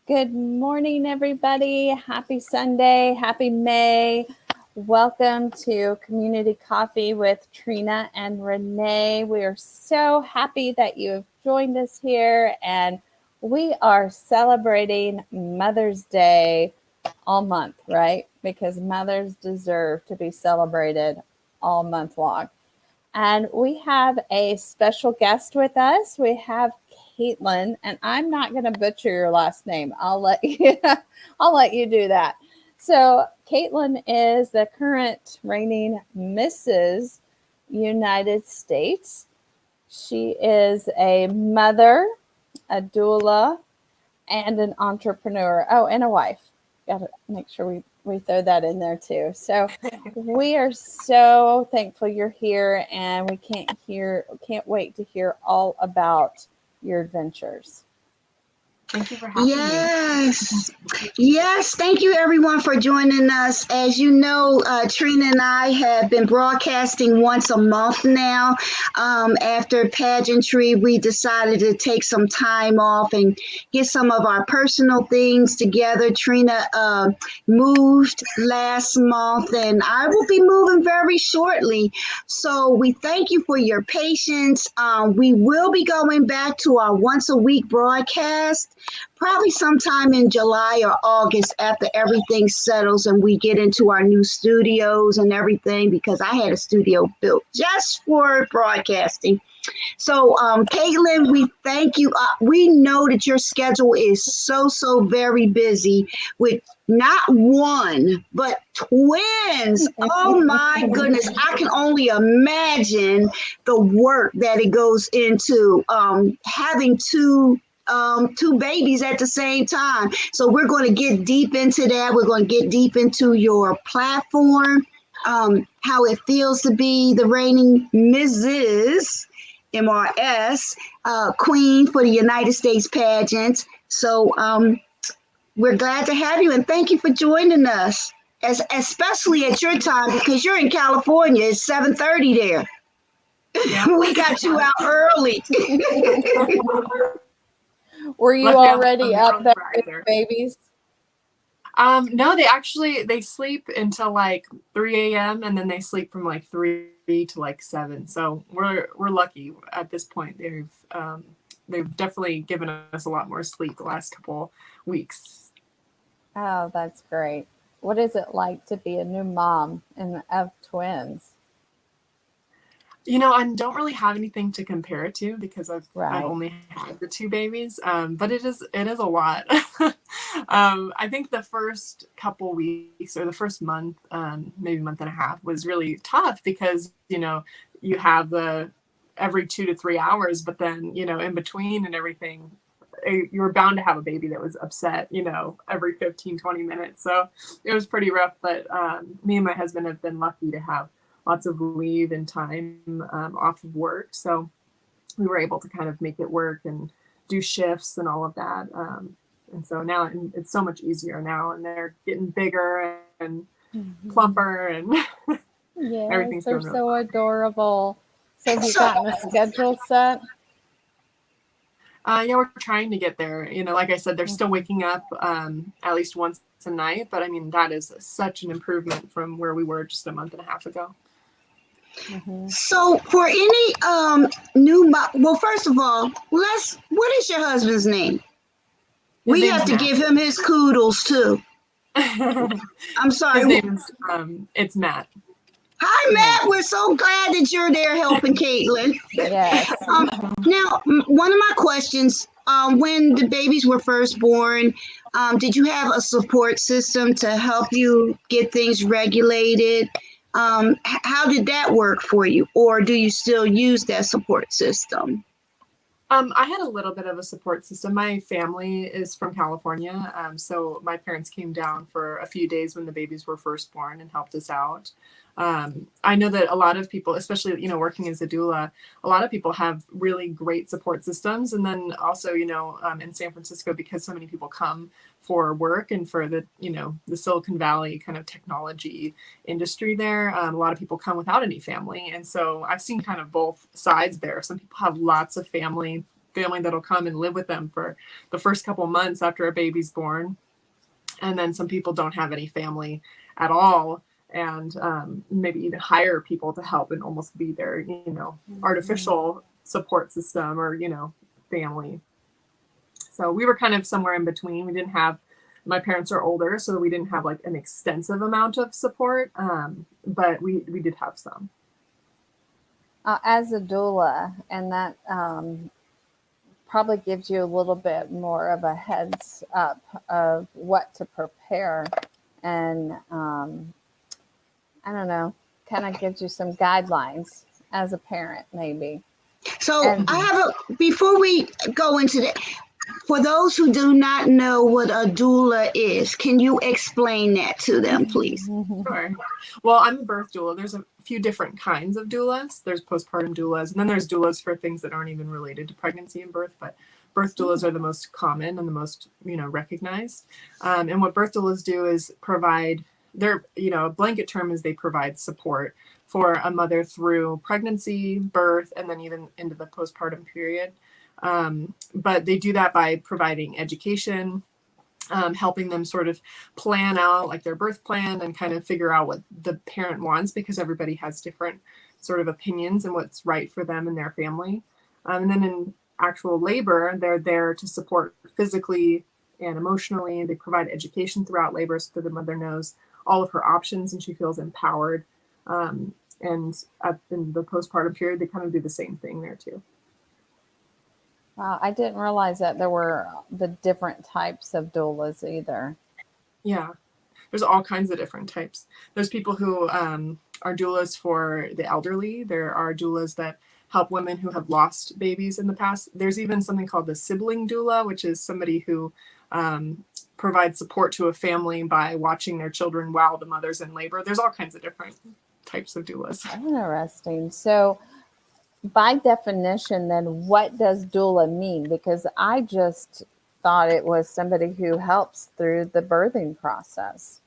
Good morning, everybody. Happy Sunday. Happy May. Welcome to Community Coffee with Trena and Renee. We are so happy that you have joined us here, and we are celebrating Mother's Day all month, right? Because mothers deserve to be celebrated all month long. And we have a special guest with us. We have Caitlyn, and I'm not going to butcher your last name. I'll let you do that. So Caitlyn is the current reigning Mrs. United States. She is a mother, a doula, and an entrepreneur. Oh, and a wife. Got to make sure we throw that in there too. So we are so thankful you're here, and we can't wait to hear all about your adventures. Thank you for having me. Yes. Thank you, everyone, for joining us. As you know, Trena and I have been broadcasting once a month now. After pageantry, we decided to take some time off and get some of our personal things together. Trena moved last month, and I will be moving very shortly. So we thank you for your patience. We will be going back to our once a week broadcast, probably sometime in July or August after everything settles and we get into our new studios and everything, because I had a studio built just for broadcasting. So, Caitlyn, we thank you. We know that your schedule is so very busy with not one, but twins. Oh my goodness. I can only imagine the work that it goes into having two babies at the same time. So we're going to get deep into that. We're going to get deep into your platform, how it feels to be the reigning Mrs. MRS, Queen for the United States pageant. So we're glad to have you, and thank you for joining us, especially at your time, because you're in California. It's 7:30 there. Yeah. We got you out early. Were you already up there with babies? No, they sleep until like 3 a.m. and then they sleep from like 3 to like 7. So we're lucky at this point. They've definitely given us a lot more sleep the last couple weeks. Oh, that's great. What is it like to be a new mom and of twins? I don't really have anything to compare it to because I've only had the two babies. But it is a lot. I think the first couple weeks or the first month, maybe month and a half, was really tough because you have the every 2 to 3 hours, but then in between and everything, you were bound to have a baby that was upset, every 15-20 minutes. So it was pretty rough. But me and my husband have been lucky to have lots of leave and time off of work. So we were able to kind of make it work and do shifts and all of that. And so now it's so much easier now, and they're getting bigger and plumper, and everything's they're going so adorable. So have you gotten a schedule set? Yeah, we're trying to get there. Like I said, they're still waking up at least once a night, but I mean, that is such an improvement from where we were just a month and a half ago. Mm-hmm. So for any new well, first of all, what is your husband's name? We have to give him his kudos too. I'm sorry. His name is it's Matt. Hi, Matt. We're so glad that you're there helping Caitlyn. Yes. Now, one of my questions, when the babies were first born, did you have a support system to help you get things regulated? How did that work for you? Or do you still use that support system? I had a little bit of a support system. My family is from California. So my parents came down for a few days when the babies were first born and helped us out. I know that a lot of people, especially, working as a doula, a lot of people have really great support systems. And then also, in San Francisco, because so many people come for work and for the Silicon Valley kind of technology industry there, a lot of people come without any family. And so I've seen kind of both sides there. Some people have lots of family family that'll come and live with them for the first couple months after a baby's born. And then some people don't have any family at all, and maybe even hire people to help and almost be their, you know, artificial support system or, you know, family. So we were kind of somewhere in between. We didn't have, my parents are older, so we didn't have like an extensive amount of support, but we did have some. As a doula, and that probably gives you a little bit more of a heads up of what to prepare, and I don't know, kind of gives you some guidelines as a parent, maybe. So I have before we go into that, for those who do not know what a doula is, can you explain that to them, please? Sure. Well, I'm a birth doula. There's a few different kinds of doulas. There's postpartum doulas, and then there's doulas for things that aren't even related to pregnancy and birth, but birth doulas are the most common and the most, you know, recognized. And what birth doulas do is provide, their, you know, a blanket term is they provide support for a mother through pregnancy, birth, and then even into the postpartum period. But they do that by providing education, helping them sort of plan out like their birth plan and kind of figure out what the parent wants, because everybody has different sort of opinions and what's right for them and their family. And then in actual labor, they're there to support physically and emotionally. They provide education throughout labor so the mother knows all of her options and she feels empowered. And in the postpartum period, they kind of do the same thing there too. Wow, I didn't realize that there were the different types of doulas either. Yeah, there's all kinds of different types. There's people who are doulas for the elderly. There are doulas that help women who have lost babies in the past. There's even something called the sibling doula, which is somebody who provides support to a family by watching their children while the mother's in labor. There's all kinds of different types of doulas. Interesting. So by definition, then what does doula mean? Because I just thought it was somebody who helps through the birthing process.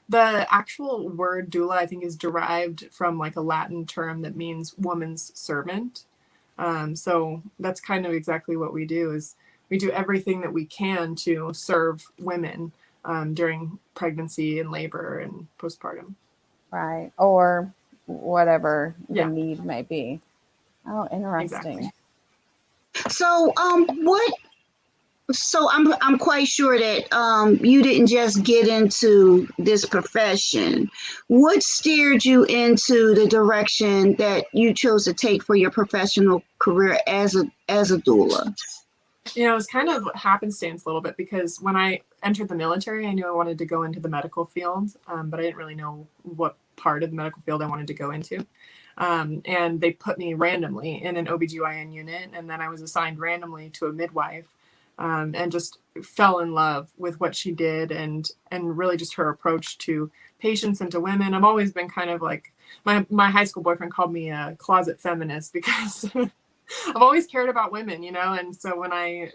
The actual word doula, I think, is derived from like a Latin term that means woman's servant. So that's kind of exactly what we do, is we do everything that we can to serve women during pregnancy and labor and postpartum. Right. Or whatever the need may be. Oh, interesting. Exactly. So, So I'm quite sure that you didn't just get into this profession. What steered you into the direction that you chose to take for your professional career as a doula? You know, it was kind of happenstance a little bit, because when I entered the military, I knew I wanted to go into the medical field, but I didn't really know what part of the medical field I wanted to go into. And they put me randomly in an OBGYN unit, and then I was assigned randomly to a midwife, and just fell in love with what she did and really just her approach to patients and to women. I've always been kind of like, my high school boyfriend called me a closet feminist, because I've always cared about women, you know? And so when I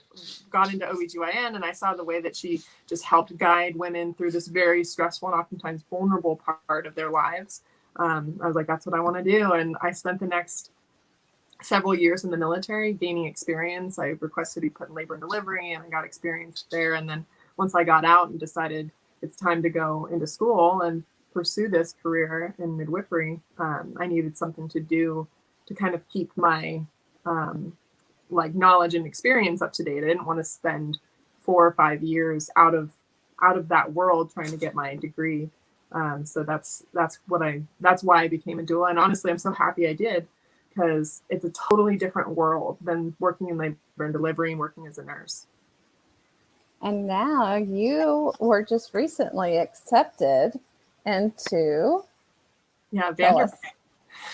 got into OBGYN and I saw the way that she just helped guide women through this very stressful and oftentimes vulnerable part of their lives, I was like, that's what I want to do. And I spent the next several years in the military gaining experience. I requested to be put in labor and delivery, and I got experience there. And then once I got out and decided it's time to go into school and pursue this career in midwifery, I needed something to do to kind of keep my like knowledge and experience up to date. I didn't want to spend 4 or 5 years out of that world trying to get my degree. So that's why I became a doula. And honestly, I'm so happy I did, because it's a totally different world than working in labor and delivery and working as a nurse. And now you were just recently accepted into Vanderbilt.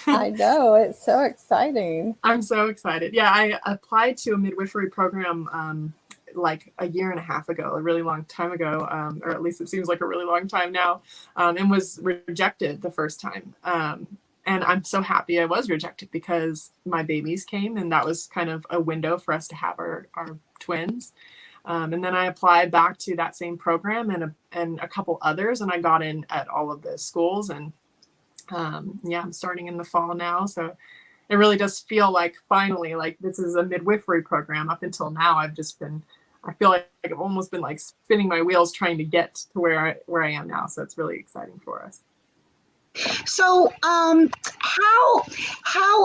I know, it's so exciting. I'm so excited. Yeah, I applied to a midwifery program like a year and a half ago, a really long time ago, or at least it seems like a really long time now, and was rejected the first time. And I'm so happy I was rejected, because my babies came, and that was kind of a window for us to have our twins. And then I applied back to that same program and a couple others, and I got in at all of the schools. And I'm starting in the fall now. So it really does feel like finally, like this is a midwifery program. Up until now, I feel like I've almost been like spinning my wheels trying to get to where I am now. So it's really exciting for us. So, how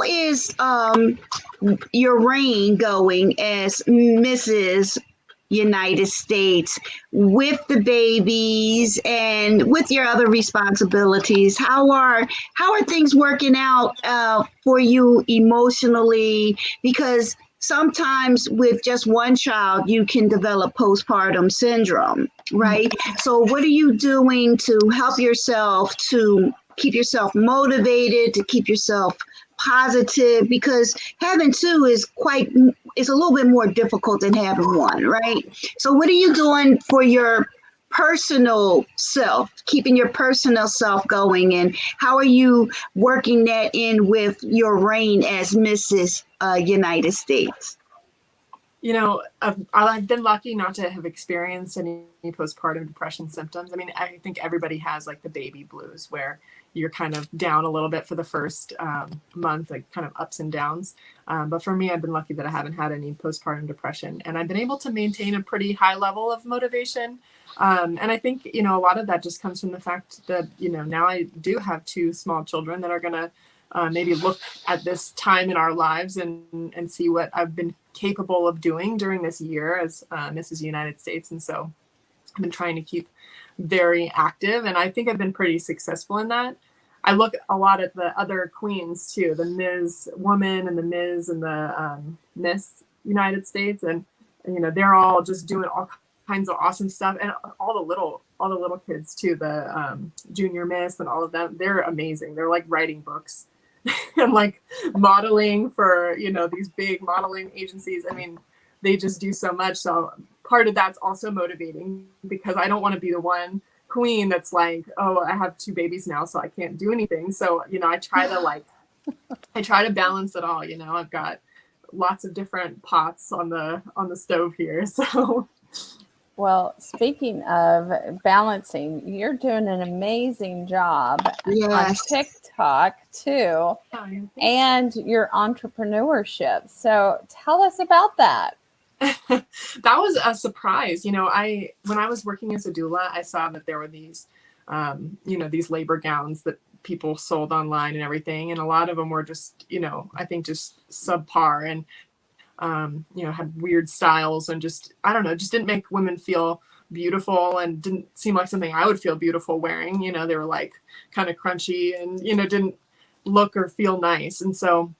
is your reign going as Mrs. United States with the babies and with your other responsibilities? How are things working out for you emotionally? Because sometimes with just one child, you can develop postpartum syndrome, right? So what are you doing to help yourself to keep yourself motivated, to keep yourself positive? Because having two is a little bit more difficult than having one, right? So what are you doing for your personal self, keeping your personal self going, and how are you working that in with your reign as Mrs. United States? You know, I've been lucky not to have experienced any postpartum depression symptoms. I mean, I think everybody has like the baby blues where you're kind of down a little bit for the first month, like kind of ups and downs. But for me, I've been lucky that I haven't had any postpartum depression, and I've been able to maintain a pretty high level of motivation. And I think, you know, a lot of that just comes from the fact that, you know, now I do have two small children that are going to maybe look at this time in our lives and see what I've been capable of doing during this year as Mrs. United States. And so I've been trying to keep very active, and I think I've been pretty successful in that. I look a lot at the other queens too, the Ms. Woman and the Ms. and the Miss United States, and you know, they're all just doing all kinds of awesome stuff, and all the little kids too, the Junior Miss and all of them, they're amazing. They're like writing books and like modeling for, you know, these big modeling agencies. I mean, they just do so much. So part of that's also motivating, because I don't want to be the one queen that's like, oh, I have two babies now, so I can't do anything. So, you know, I try to balance it all. You know, I've got lots of different pots on the stove here. So, well, speaking of balancing, you're doing an amazing job on TikTok too, and your entrepreneurship. So tell us about that. That was a surprise. You know, when I was working as a doula, I saw that there were these, you know, these labor gowns that people sold online and everything. And a lot of them were just, you know, I think just subpar and, you know, had weird styles and just, I don't know, just didn't make women feel beautiful and didn't seem like something I would feel beautiful wearing. You know, they were like kind of crunchy and, you know, didn't look or feel nice. And so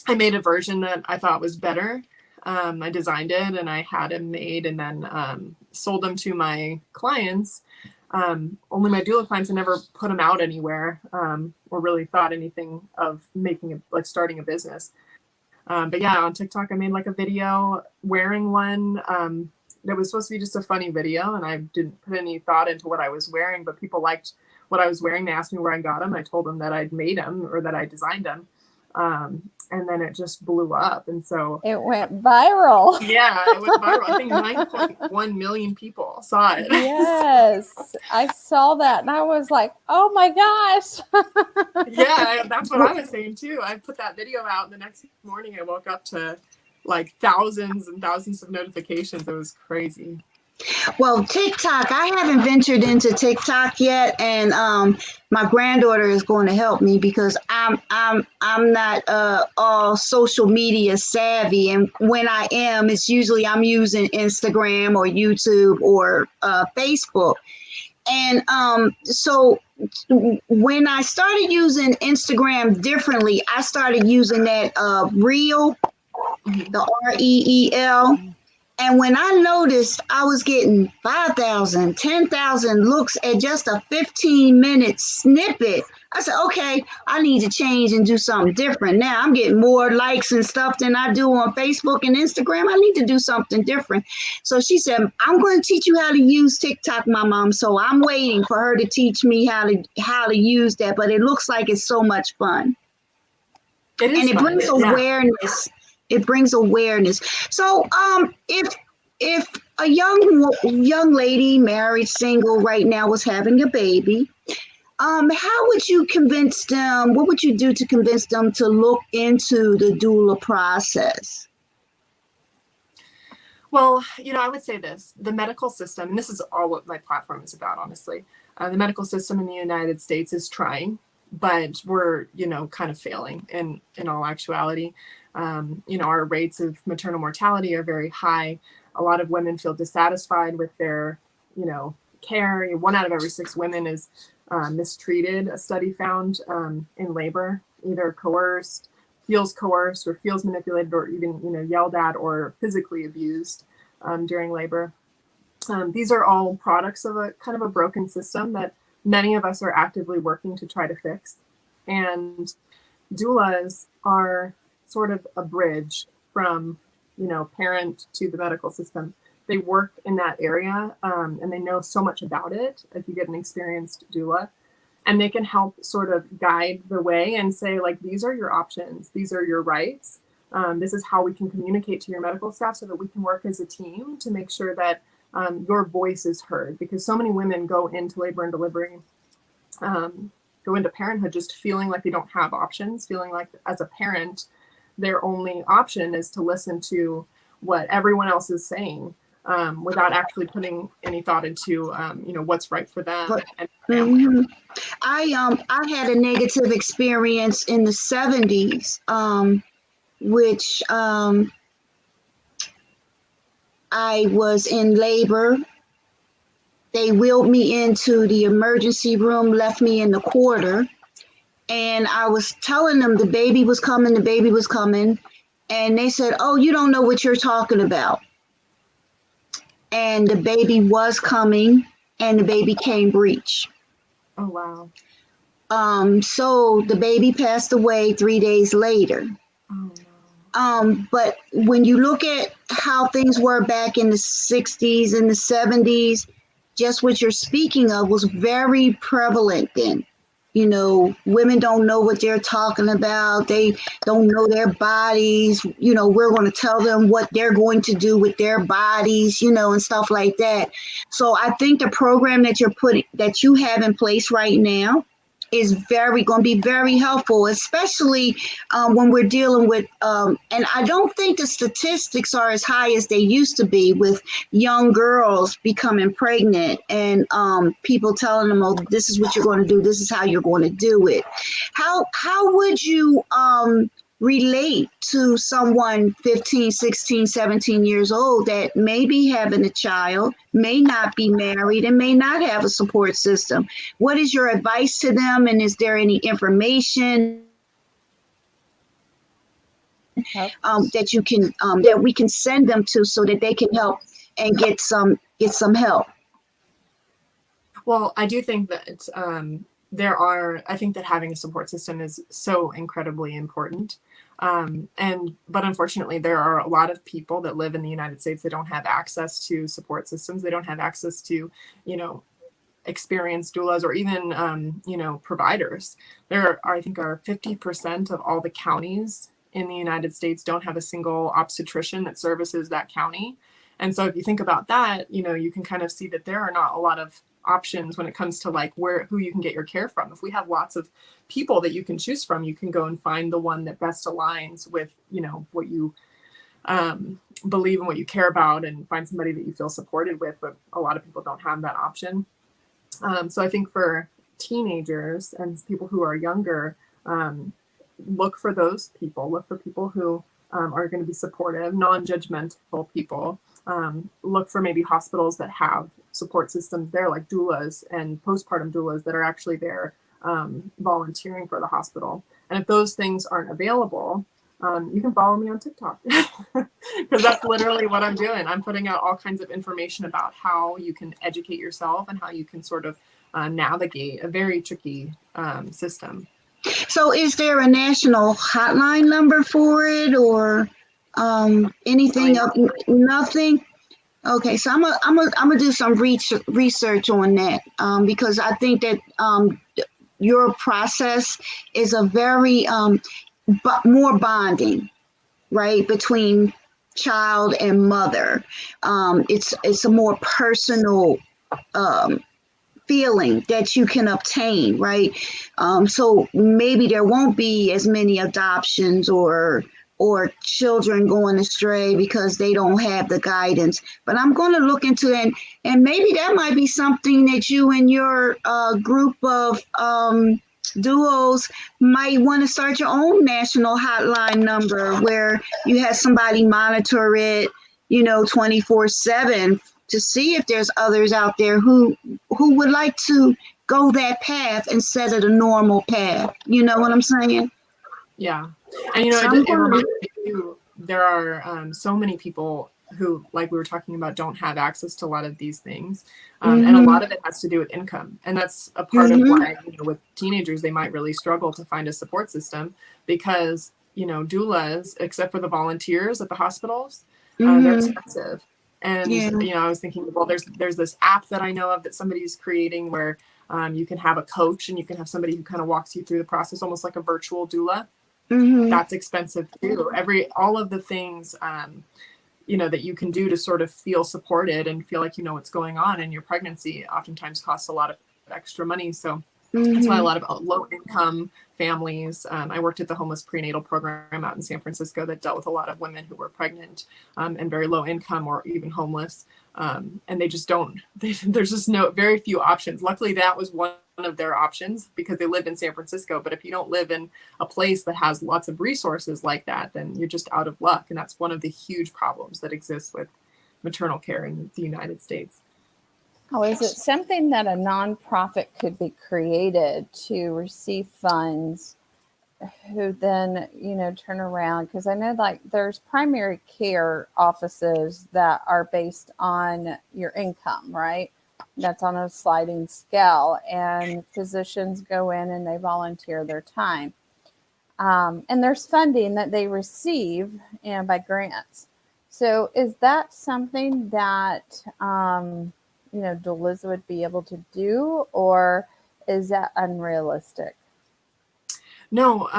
I made a version that I thought was better. I designed it and I had it made and then sold them to my clients. Only my doula clients. I never put them out anywhere or really thought anything of starting a business. But yeah, on TikTok, I made like a video wearing one that was supposed to be just a funny video, and I didn't put any thought into what I was wearing, but people liked what I was wearing. They asked me where I got them. I told them that I'd made them or that I designed them. And then it just blew up. And so it went viral. Yeah, it went viral. I think 9.1 million people saw it. Yes, I saw that and I was like, oh my gosh. Yeah, that's what I was saying too. I put that video out and the next morning I woke up to like thousands and thousands of notifications. It was crazy. Well, TikTok, I haven't ventured into TikTok yet, and my granddaughter is going to help me because I'm not all social media savvy, and when I am, it's usually I'm using Instagram or YouTube or Facebook. And so when I started using Instagram differently, I started using that Reel, the REEL. And when I noticed I was getting 5,000, 10,000 looks at just a 15-minute snippet, I said, okay, I need to change and do something different. Now I'm getting more likes and stuff than I do on Facebook and Instagram. I need to do something different. So she said, I'm going to teach you how to use TikTok, my mom. So I'm waiting for her to teach me how to use that. But it looks like it's so much fun. It is, and it brings awareness. It brings awareness. So if a young lady, married, single right now was having a baby, How would you convince them? What would you do to convince them to look into the doula process? Well, I would say this, the medical system, and this is all what my platform is about, honestly. The medical system in the United States is trying, but we're, kind of failing in all actuality. Our rates of maternal mortality are very high. A lot of women feel dissatisfied with their, care. 1 out of every 6 women is mistreated, a study found, in labor, either feels coerced or feels manipulated or even, yelled at or physically abused during labor. These are all products of a kind of a broken system that many of us are actively working to try to fix. And doulas are sort of a bridge from, parent to the medical system. They work in that area and they know so much about it if you get an experienced doula. And they can help sort of guide the way and say, like, these are your options. These are your rights. This is how we can communicate to your medical staff so that we can work as a team to make sure that your voice is heard. Because so many women go into labor and delivery, go into parenthood just feeling like they don't have options, feeling like as a parent, their only option is to listen to what everyone else is saying. Without actually putting any thought into, what's right for them and family. Mm-hmm. I had a negative experience in the 70s, which I was in labor. They wheeled me into the emergency room, left me in the corridor, and I was telling them the baby was coming, and they said, "Oh, you don't know what you're talking about." And the baby was coming, and the baby came breech. Oh, wow. So the baby passed away 3 days later. Oh, no. But when you look at how things were back in the 60s and the 70s, just what you're speaking of was very prevalent then. Women don't know what they're talking about. They don't know their bodies. We're going to tell them what they're going to do with their bodies, and stuff like that. So I think the program that you have in place right now is going to be very helpful, especially when we're dealing with, and I don't think the statistics are as high as they used to be with young girls becoming pregnant and people telling them, "Oh, this is what you're going to do. This is how you're going to do it." How would you relate to someone 15, 16, 17 years old that may be having a child, may not be married, and may not have a support system? What is your advice to them? And is there any information that you can that we can send them to so that they can help and get some help? Well, I do think that I think that having a support system is so incredibly important. But unfortunately, there are a lot of people that live in the United States that don't have access to support systems. They don't have access to, experienced doulas or even, providers. I think 50% of all the counties in the United States don't have a single obstetrician that services that county. And so if you think about that, you can kind of see that there are not a lot of options when it comes to like who you can get your care from. If we have lots of people that you can choose from, you can go and find the one that best aligns with, what you believe and what you care about, and find somebody that you feel supported with. But a lot of people don't have that option. So I think for teenagers and people who are younger, look for those people. Look for people who are going to be supportive, non-judgmental people. Look for maybe hospitals that have support systems there, like doulas and postpartum doulas that are actually there volunteering for the hospital. And if those things aren't available, you can follow me on TikTok because that's literally what I'm doing. I'm putting out all kinds of information about how you can educate yourself and how you can sort of navigate a very tricky system. So is there a national hotline number for it or anything? Nothing? Okay, so I'm gonna do some research on that because I think that your process is a very more bonding, right, between child and mother. It's a more personal feeling that you can obtain, right? So maybe there won't be as many adoptions or children going astray because they don't have the guidance. But I'm going to look into it, and maybe that might be something that you and your group of duos might want to start your own national hotline number where you have somebody monitor it, 24/7 to see if there's others out there who would like to go that path instead of the normal path. You know what I'm saying? Yeah. And, it reminds me too, there are so many people who, like we were talking about, don't have access to a lot of these things. And a lot of it has to do with income. And that's a part of why, with teenagers, they might really struggle to find a support system because, doulas, except for the volunteers at the hospitals, they're expensive. And, I was thinking, well, there's this app that I know of that somebody's creating where you can have a coach and you can have somebody who kind of walks you through the process, almost like a virtual doula. That's expensive too. All of the things, that you can do to sort of feel supported and feel like you know what's going on in your pregnancy oftentimes costs a lot of extra money. So that's why a lot of low income families, I worked at the homeless prenatal program out in San Francisco that dealt with a lot of women who were pregnant and very low income or even homeless. And they just there's just very few options. Luckily, that was one of their options because they live in San Francisco. But if you don't live in a place that has lots of resources like that, then you're just out of luck. And that's one of the huge problems that exists with maternal care in the United States. Oh, is it something that a nonprofit could be created to receive funds who then, turn around? Because I know there's primary care offices that are based on your income, right? That's on a sliding scale, and physicians go in and they volunteer their time. And there's funding that they receive by grants. So is that something that, doulas would be able to do, or is that unrealistic? No,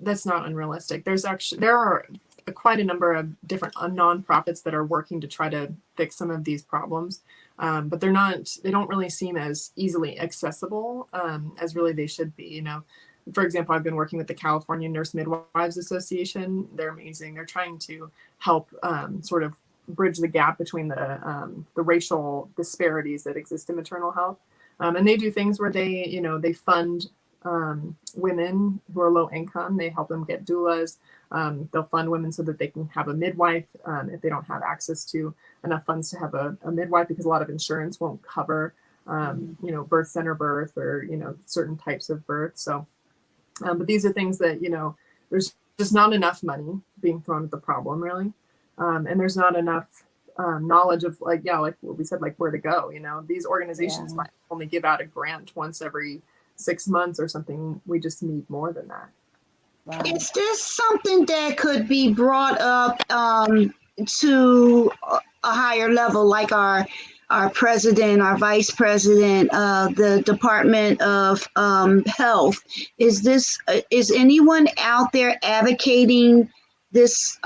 that's not unrealistic. There are quite a number of different nonprofits that are working to try to fix some of these problems. But they don't really seem as easily accessible as really they should be. For example, I've been working with the California Nurse Midwives Association. They're amazing. They're trying to help sort of bridge the gap between the racial disparities that exist in maternal health. And they do things where they fund women who are low income. They help them get doulas. They'll fund women so that they can have a midwife if they don't have access to enough funds to have a midwife, because a lot of insurance won't cover, birth center birth or, certain types of birth. So, but these are things that, there's just not enough money being thrown at the problem, really. And there's not enough knowledge of like what we said, like where to go. These organizations might only give out a grant once every 6 months or something. We just need more than that. Wow. Is this something that could be brought up to a higher level, like our president, our vice president, the Department of Health? Is anyone out there advocating this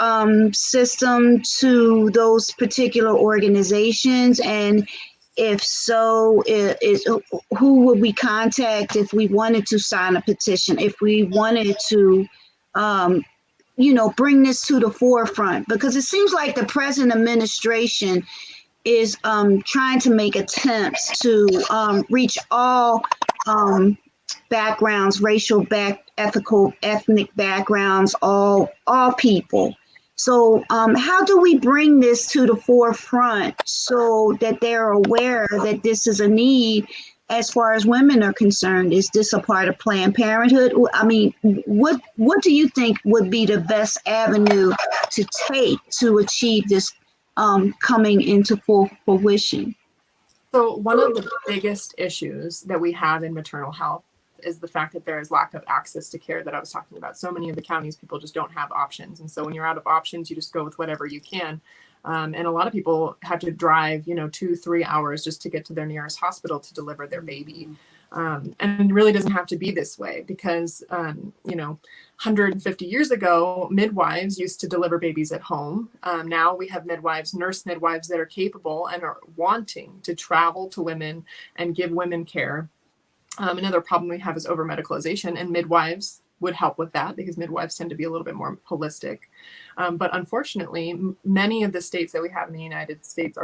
system to those particular organizations? And if so, who would we contact if we wanted to sign a petition, if we wanted to, bring this to the forefront? Because it seems like the present administration is trying to make attempts to reach all backgrounds, racial, ethical, ethnic backgrounds, all people. So how do we bring this to the forefront so that they're aware that this is a need as far as women are concerned? Is this a part of Planned Parenthood? I mean, what do you think would be the best avenue to take to achieve this coming into full fruition? So one of the biggest issues that we have in maternal health is the fact that there is lack of access to care that I was talking about. So many of the counties, people just don't have options. And so when you're out of options, you just go with whatever you can. And a lot of people have to drive, 2-3 hours just to get to their nearest hospital to deliver their baby. And it really doesn't have to be this way because, 150 years ago, midwives used to deliver babies at home. Now we have nurse midwives that are capable and are wanting to travel to women and give women care. Another problem we have is over-medicalization, and midwives would help with that because midwives tend to be a little bit more holistic. But unfortunately, many of the states that we have in the United States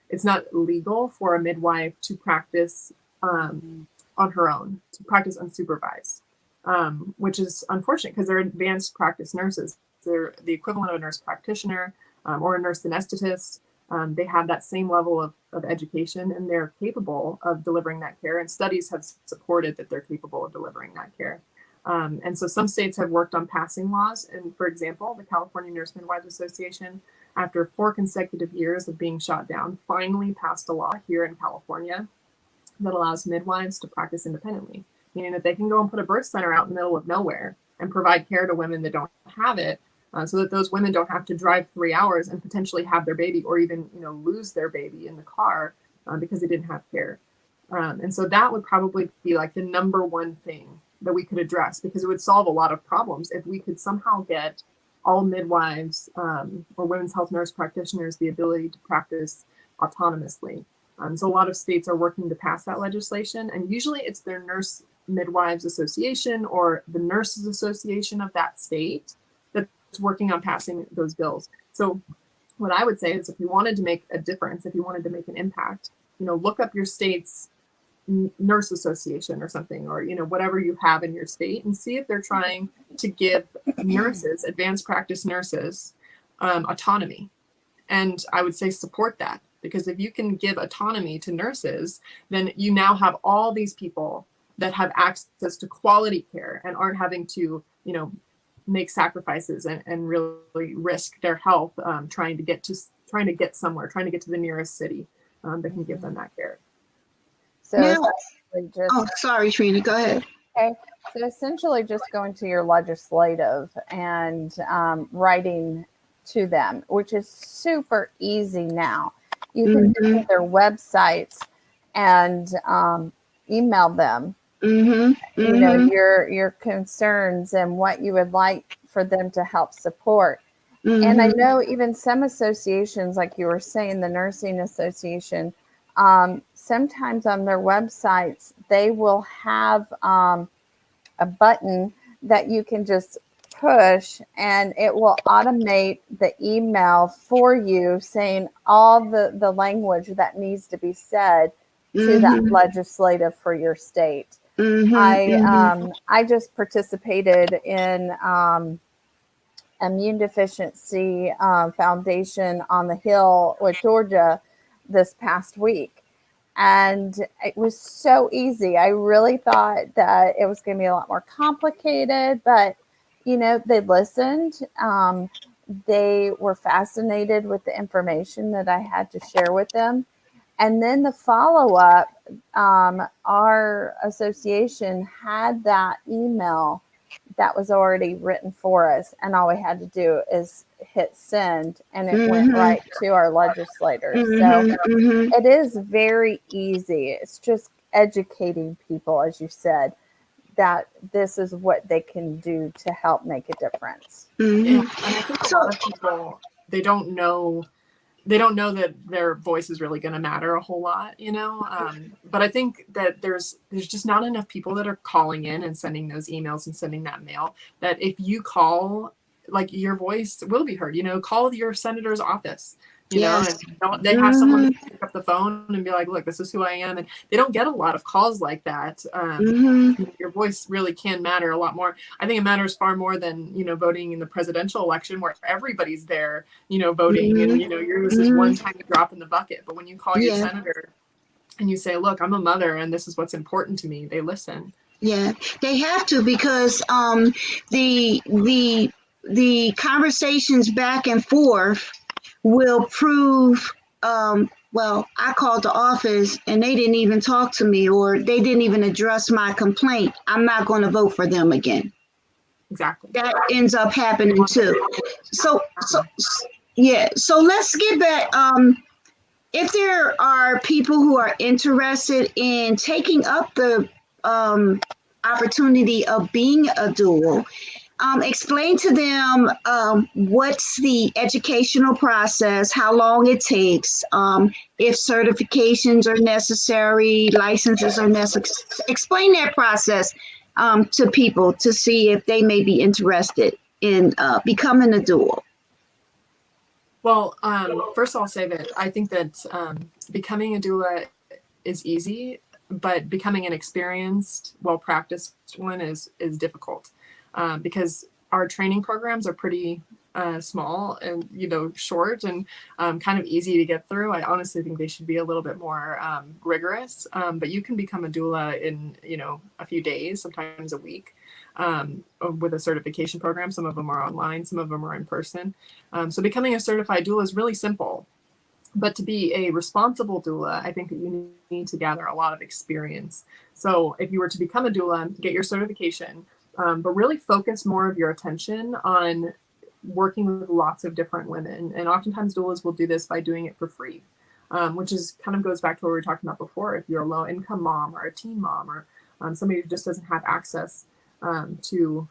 it's not legal for a midwife to practice on her own, to practice unsupervised, which is unfortunate because they're advanced practice nurses. They're the equivalent of a nurse practitioner or a nurse anesthetist. They have that same level of education, and they're capable of delivering that care. And studies have supported that they're capable of delivering that care. And so some states have worked on passing laws. And for example, the California Nurse Midwives Association, after 4 consecutive years of being shot down, finally passed a law here in California that allows midwives to practice independently, meaning that they can go and put a birth center out in the middle of nowhere and provide care to women that don't have it, so that those women don't have to drive 3 hours and potentially have their baby or even, lose their baby in the car because they didn't have care. And so that would probably be like the number one thing that we could address, because it would solve a lot of problems if we could somehow get all midwives or women's health nurse practitioners the ability to practice autonomously. So a lot of states are working to pass that legislation, and usually it's their Nurse Midwives Association or the Nurses Association of that state that's working on passing those bills. So what I would say is, if you wanted to make a difference, if you wanted to make an impact, look up your state's nurse association or something, or whatever you have in your state, and see if they're trying to give nurses, advanced practice nurses, autonomy. And I would say support that, because if you can give autonomy to nurses, then you now have all these people that have access to quality care and aren't having to make sacrifices and really risk their health trying to get somewhere, trying to get to the nearest city that can give them that care. So sorry, Trena, go ahead. Okay, so essentially just going to your legislative and writing to them, which is super easy now. You can go to their websites and email them, your concerns and what you would like for them to help support. And I know even some associations, like you were saying, the Nursing Association, sometimes on their websites, they will have a button that you can just push, and it will automate the email for you saying all the language that needs to be said to that legislative for your state. I just participated in Immune Deficiency Foundation on the Hill with Georgia this past week. And it was so easy. I really thought that it was going to be a lot more complicated, but they listened. They were fascinated with the information that I had to share with them. And then the follow-up, our association had that email that was already written for us. And all we had to do is hit send, and it went right to our legislators. So it is very easy. It's just educating people, as you said, that this is what they can do to help make a difference. Yeah. And I think a lot of people, they don't know that their voice is really going to matter a whole lot, but I think that there's just not enough people that are calling in and sending those emails and sending that mail, that if you call, like, your voice will be heard. Call your senator's office, and they have someone pick up the phone and be like, look, this is who I am. And they don't get a lot of calls like that. Your voice really can matter a lot more. I think it matters far more than, voting in the presidential election, where everybody's there, voting, and, you're just one tiny drop in the bucket. But when you call your senator and you say, look, I'm a mother and this is what's important to me, they listen. Yeah, they have to, because the conversations back and forth will prove, I called the office and they didn't even talk to me, or they didn't even address my complaint. I'm not going to vote for them again. Exactly. That ends up happening too. So let's get back. if there are people who are interested in taking up the opportunity of being a doula, explain to them what's the educational process, how long it takes, if certifications are necessary, licenses are necessary. Explain that process to people to see if they may be interested in becoming a doula. Well, first I'll say that I think that becoming a doula is easy, but becoming an experienced, well-practiced one is difficult because our training programs are pretty small and, short and kind of easy to get through. I honestly think they should be a little bit more rigorous, but you can become a doula in, a few days, sometimes a week. With a certification program. Some of them are online, some of them are in person. So becoming a certified doula is really simple. But to be a responsible doula, I think that you need to gather a lot of experience. So if you were to become a doula, get your certification, but really focus more of your attention on working with lots of different women. And oftentimes doulas will do this by doing it for free, which is kind of goes back to what we were talking about before. If you're a low income mom or a teen mom or somebody who just doesn't have access to,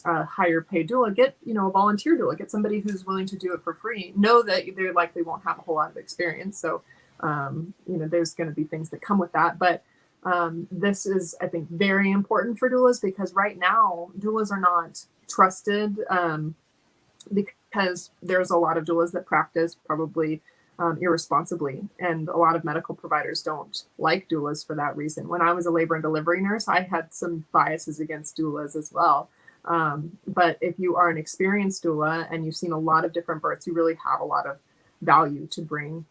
a higher paid doula, get, a volunteer doula, get somebody who's willing to do it for free. Know that they likely won't have a whole lot of experience. So, there's going to be things that come with that. But this is, I think, very important for doulas because right now doulas are not trusted because there's a lot of doulas that practice probably irresponsibly, and a lot of medical providers don't like doulas for that reason. When I was a labor and delivery nurse, I had some biases against doulas as well. But if you are an experienced doula and you've seen a lot of different births, you really have a lot of value to bring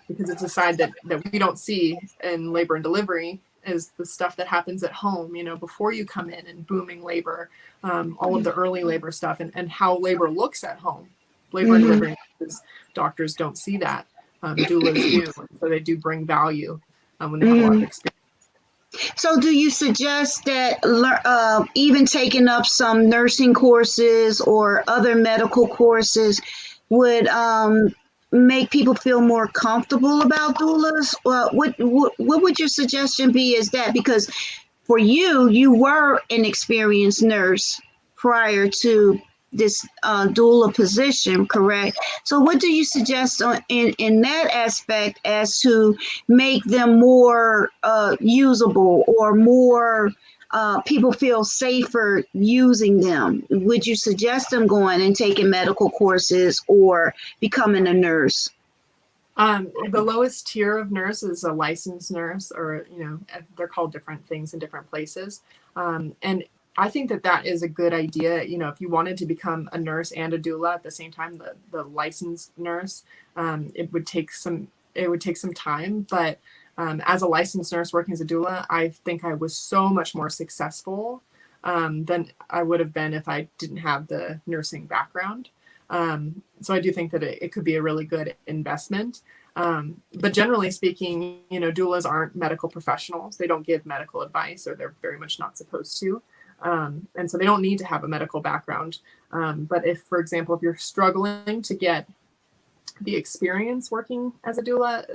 because it's a side that we don't see in labor and delivery is the stuff that happens at home, before you come in and booming labor, all of the early labor stuff and how labor looks at home. Labor and delivery nurses, doctors don't see that. Doulas do, so they do bring value when they have a lot of experience. So do you suggest that even taking up some nursing courses or other medical courses would make people feel more comfortable about doulas? What would your suggestion be is that? Because for you were an experienced nurse prior to this doula position, correct? So what do you suggest in that aspect as to make them more usable or more people feel safer using them? Would you suggest them going and taking medical courses or becoming a nurse? The lowest tier of nurse is a licensed nurse, or, they're called different things in different places. And I think that is a good idea. If you wanted to become a nurse and a doula at the same time, the licensed nurse, it would take some time. But as a licensed nurse working as a doula, I think I was so much more successful than I would have been if I didn't have the nursing background. So I do think that it could be a really good investment. But generally speaking, doulas aren't medical professionals. They don't give medical advice, or they're very much not supposed to. And so they don't need to have a medical background. But if, for example, if you're struggling to get the experience working as a doula,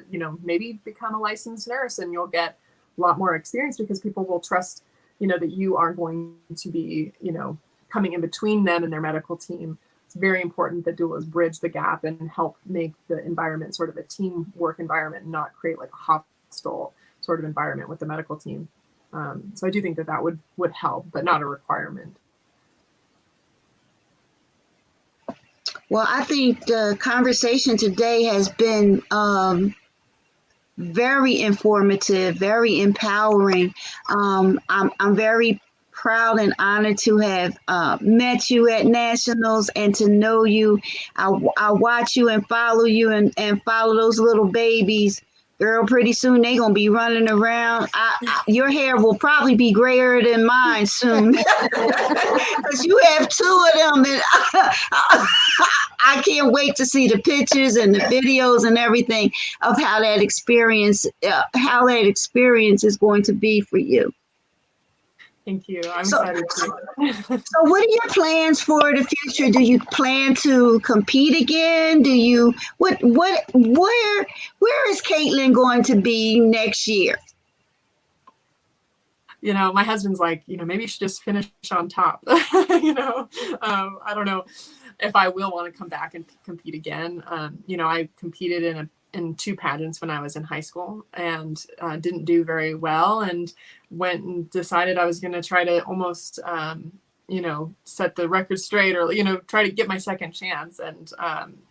maybe become a licensed nurse and you'll get a lot more experience because people will trust, that you aren't going to be, coming in between them and their medical team. It's very important that doulas bridge the gap and help make the environment sort of a teamwork environment and not create like a hostile sort of environment with the medical team. So I do think that would help, but not a requirement. Well, I think the conversation today has been very informative, very empowering. I'm very proud and honored to have met you at Nationals and to know you. I watch you and follow you and follow those little babies. Girl, pretty soon they're going to be running around. Your hair will probably be grayer than mine soon. Because you have two of them. And I can't wait to see the pictures and the videos and everything of how that experience is going to be for you. Thank you. I'm excited too. So what are your plans for the future? Do you plan to compete again? Do you where is Caitlyn going to be next year? You know, my husband's like, you know, maybe you should just finish on top. You know, I don't know if I will want to come back and compete again. You know, I competed in 2 pageants when I was in high school and didn't do very well, and went and decided I was going to try to almost, you know, set the record straight, or, you know, try to get my second chance. And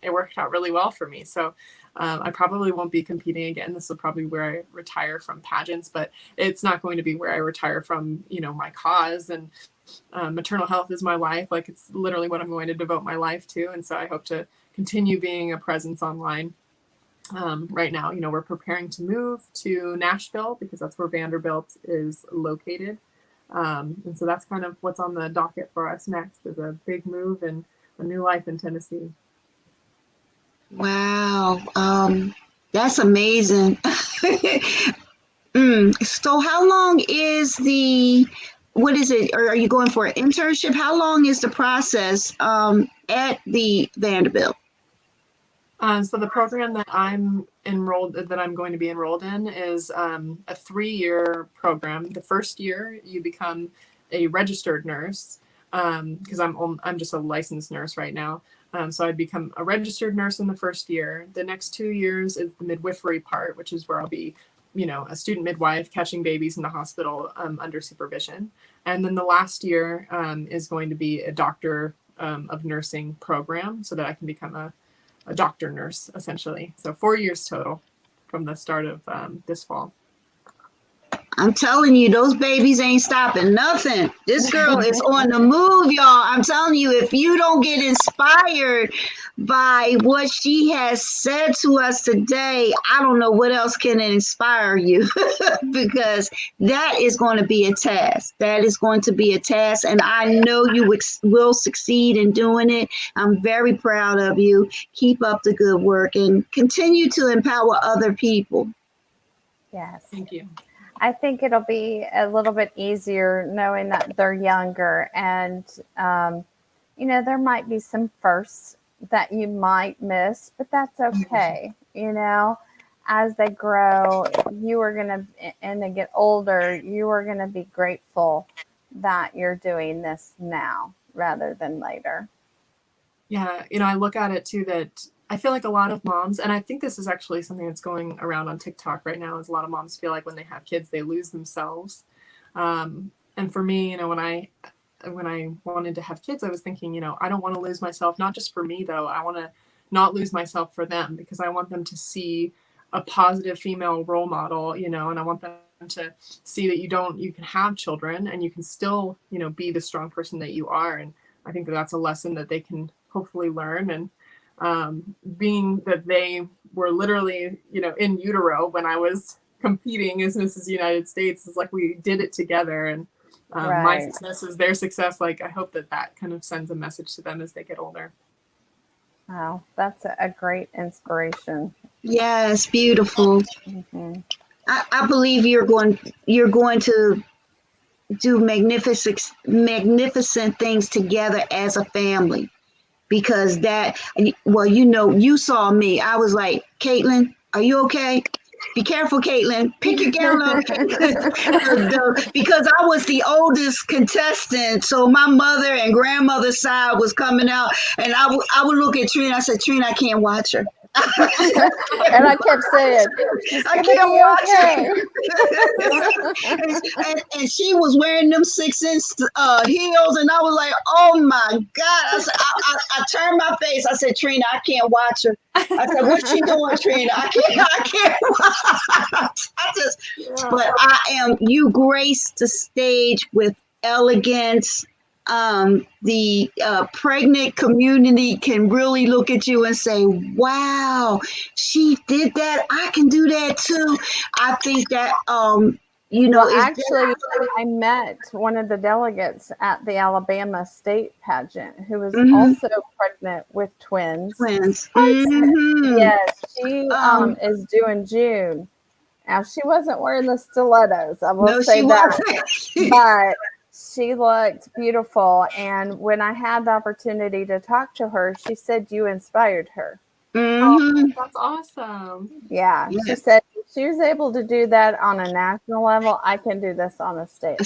it worked out really well for me. So I probably won't be competing again. This will probably be where I retire from pageants, but it's not going to be where I retire from, you know, my cause. And maternal health is my life. Like, it's literally what I'm going to devote my life to. And so I hope to continue being a presence online. Right now, you know, we're preparing to move to Nashville because that's where Vanderbilt is located. And so that's kind of what's on the docket for us next, is a big move and a new life in Tennessee. Wow. That's amazing. So how long is what is it? Or are you going for an internship? How long is the process at the Vanderbilt? So the program that I'm going to be enrolled in is a 3-year program. The first year you become a registered nurse, because I'm just a licensed nurse right now. So I'd become a registered nurse in the first year. The next 2 years is the midwifery part, which is where I'll be, you know, a student midwife catching babies in the hospital under supervision. And then the last year is going to be a doctor of nursing program, so that I can become a doctor nurse, essentially. So 4 years total from the start of this fall. I'm telling you, those babies ain't stopping nothing. This girl is on the move, y'all. I'm telling you, if you don't get inspired by what she has said to us today, I don't know what else can inspire you because that is going to be a task. That is going to be a task. And I know you will succeed in doing it. I'm very proud of you. Keep up the good work and continue to empower other people. Yes. Thank you. I think it'll be a little bit easier knowing that they're younger, and, you know, there might be some firsts that you might miss, but that's okay. You know, as they grow, and they get older, you are going to be grateful that you're doing this now rather than later. Yeah. You know, I look at it too, that I feel like a lot of moms, and I think this is actually something that's going around on TikTok right now, is a lot of moms feel like when they have kids, they lose themselves. And for me, you know, when I wanted to have kids, I was thinking, you know, I don't want to lose myself, not just for me though. I want to not lose myself for them, because I want them to see a positive female role model, you know, and I want them to see that you can have children and you can still, you know, be the strong person that you are. And I think that that's a lesson that they can hopefully learn. And being that they were literally, you know, in utero when I was competing as Mrs. United States, is like we did it together, and my success is their success. Like, I hope that kind of sends a message to them as they get older. Wow, that's a great inspiration. Yes, beautiful. Mm-hmm. I believe you're going to do magnificent things together as a family. Because well, you know, you saw me. I was like, Caitlyn, are you okay? Be careful, Caitlyn. Pick your gown up. Because I was the oldest contestant, so my mother and grandmother's side was coming out, and I would look at Trena. I said, Trena, I can't watch her. And I kept saying, I can't watch her. and she was wearing them 6-inch heels, and I was like, oh my God. I said, I turned my face. I said, Trena, I can't watch her. I said, what's she doing, Trena? I can't watch. But you graced the stage with elegance. The pregnant community can really look at you and say, wow, she did that. I can do that too. I think that, you know, well, actually, I met one of the delegates at the Alabama state pageant who was also pregnant with twins. Mm-hmm. Yes, she is due in June. Now, she wasn't wearing the stilettos, I will say that. But She looked beautiful. And when I had the opportunity to talk to her, she said you inspired her. Oh, that's awesome. Yeah. She said she was able to do that on a national level. I can do this on a state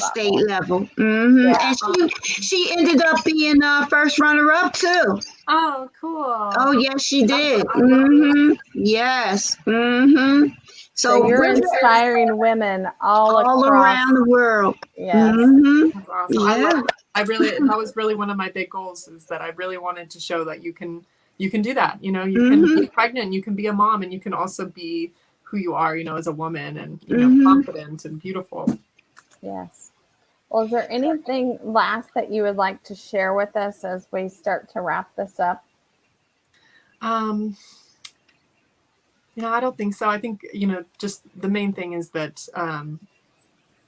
level. Yeah. And she ended up being first runner-up too. Oh, cool. Oh, yes, she did. Yes. So you're inspiring women all around the world. Yes. That's awesome. Yeah. That was really one of my big goals, is that I really wanted to show that you can do that. You know, you can be pregnant, you can be a mom, and you can also be who you are, you know, as a woman, and, you know, confident and beautiful. Yes. Well, is there anything last that you would like to share with us as we start to wrap this up? You know, I don't think so. I think, you know, just the main thing is that,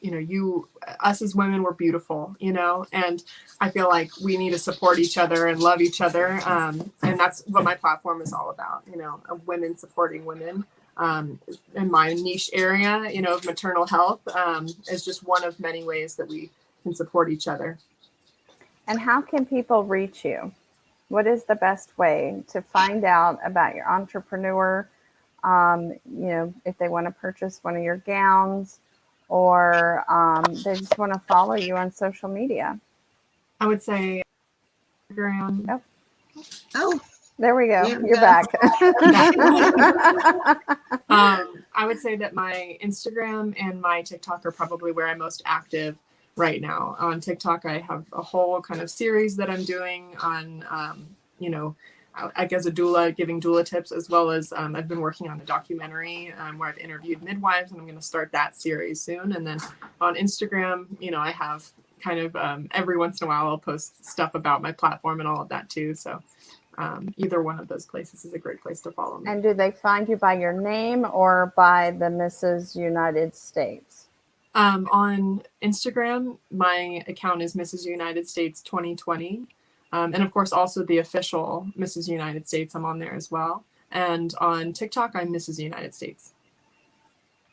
you know, us as women, we're beautiful, you know, and I feel like we need to support each other and love each other. And that's what my platform is all about, you know, women supporting women. In my niche area, you know, of maternal health, is just one of many ways that we can support each other. And how can people reach you? What is the best way to find out about your entrepreneur? You know, if they want to purchase one of your gowns, or they just want to follow you on social media? I would say Instagram. Oh, there we go. You're back. I would say that my Instagram and my TikTok are probably where I'm most active right now. On TikTok, I have a whole kind of series that I'm doing on, you know, as a doula, giving doula tips, as well as I've been working on a documentary where I've interviewed midwives, and I'm going to start that series soon. And then on Instagram, you know, I have kind of every once in a while I'll post stuff about my platform and all of that too. So either one of those places is a great place to follow me. And do they find you by your name or by the Mrs. United States? On Instagram, my account is Mrs. United States 2020. And of course, also the official Mrs. United States, I'm on there as well. And on TikTok, I'm Mrs. United States.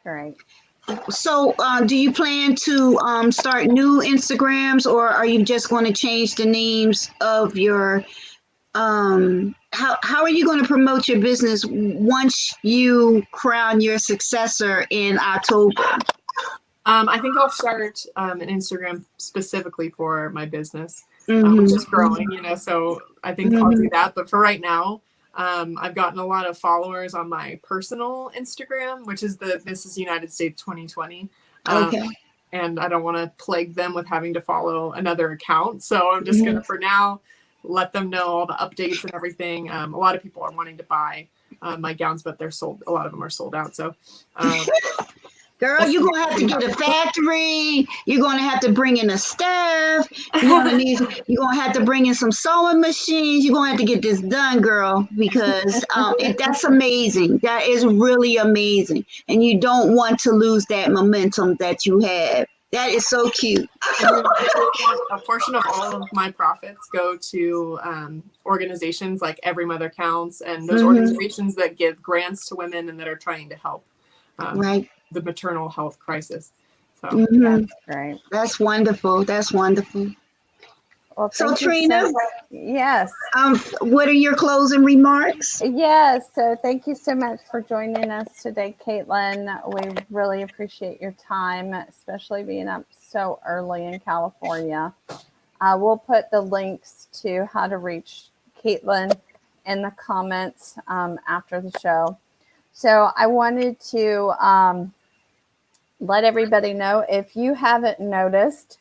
Great. So do you plan to start new Instagrams, or are you just going to change the names of your, how are you going to promote your business once you crown your successor in October? I think I'll start an Instagram specifically for my business, which is growing, you know, so I think I'll do that. But for right now, I've gotten a lot of followers on my personal Instagram, which is the Mrs. United States 2020. Okay. And I don't want to plague them with having to follow another account. So I'm just going to, for now, let them know all the updates and everything. A lot of people are wanting to buy my gowns, but they're sold. A lot of them are sold out. So, girl, you're going to have to get a factory. You're going to have to bring in a staff. You're going to have to bring in some sewing machines. You're going to have to get this done, girl, because that's amazing. That is really amazing. And you don't want to lose that momentum that you have. That is so cute. A portion of all of my profits go to organizations like Every Mother Counts, and those organizations that give grants to women and that are trying to help the maternal health crisis. So that's great. That's wonderful. That's wonderful. Well, so Trena, yes. What are your closing remarks? Yes. So thank you so much for joining us today, Caitlyn. We really appreciate your time, especially being up so early in California. We'll put the links to how to reach Caitlyn in the comments after the show. So I wanted to let everybody know, if you haven't noticed,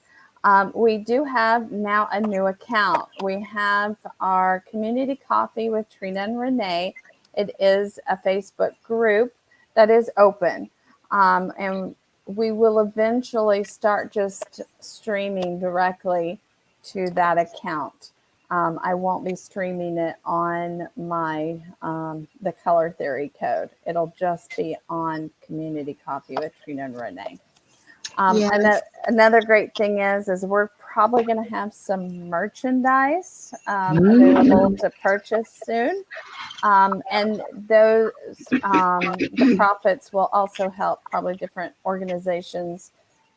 we do have now a new account. We have our Community Coffee with Trena and Renee. It is a Facebook group that is open. And we will eventually start just streaming directly to that account. I won't be streaming it on my the Color Theory code. It'll just be on Community Coffee with Trena and Renee. Yes. Another great thing is we're probably going to have some merchandise available to purchase soon. And those the profits will also help probably different organizations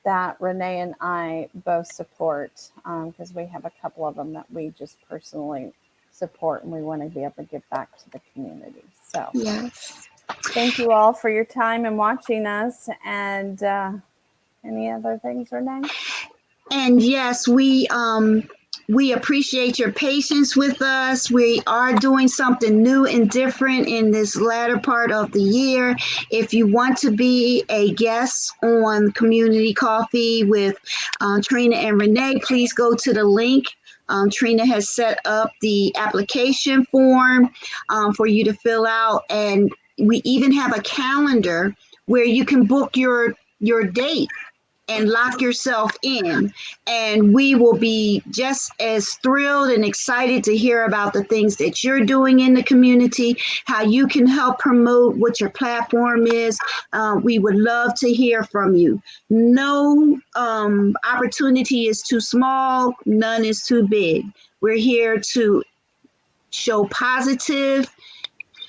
that Renee and I both support, because we have a couple of them that we just personally support, and we want to be able to give back to the community. So Yes. thank you all for your time and watching us. And any other things, Renee? And yes, we appreciate your patience with us. We are doing something new and different in this latter part of the year. If you want to be a guest on Community Coffee with Trena and Renee, please go to the link. Trena has set up the application form for you to fill out, and we even have a calendar where you can book your date and lock yourself in. And we will be just as thrilled and excited to hear about the things that you're doing in the community, how you can help promote what your platform is. We would love to hear from you. No opportunity is too small, none is too big. We're here to show positive,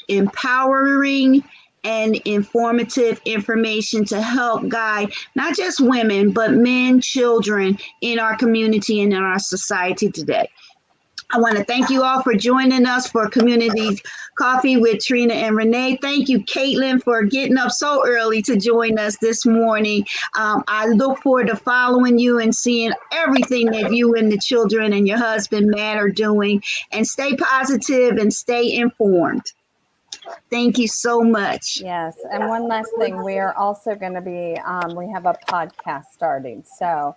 empowering, and informative information to help guide not just women, but men, children in our community and in our society today. I want to thank you all for joining us for Community Coffee with Trena and Renee. Thank you, Caitlyn, for getting up so early to join us this morning. I look forward to following you and seeing everything that you and the children and your husband, Matt, are doing. And stay positive and stay informed. Thank you so much. Yes. And one last thing, we are also going to be, we have a podcast starting. So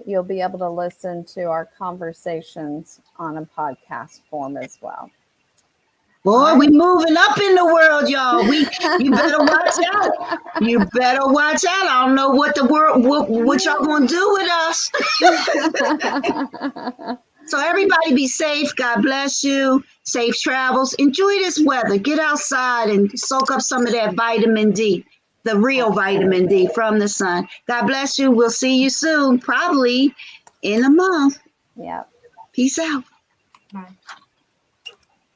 you'll be able to listen to our conversations on a podcast form as well. Boy, we moving up in the world, y'all. You better watch out. You better watch out. I don't know what the world, what y'all gonna do with us. So everybody be safe. God bless you. Safe travels. Enjoy this weather. Get outside and soak up some of that vitamin D, the real vitamin D from the sun. God bless you. We'll see you soon, probably in a month. Yep. Peace out. Bye.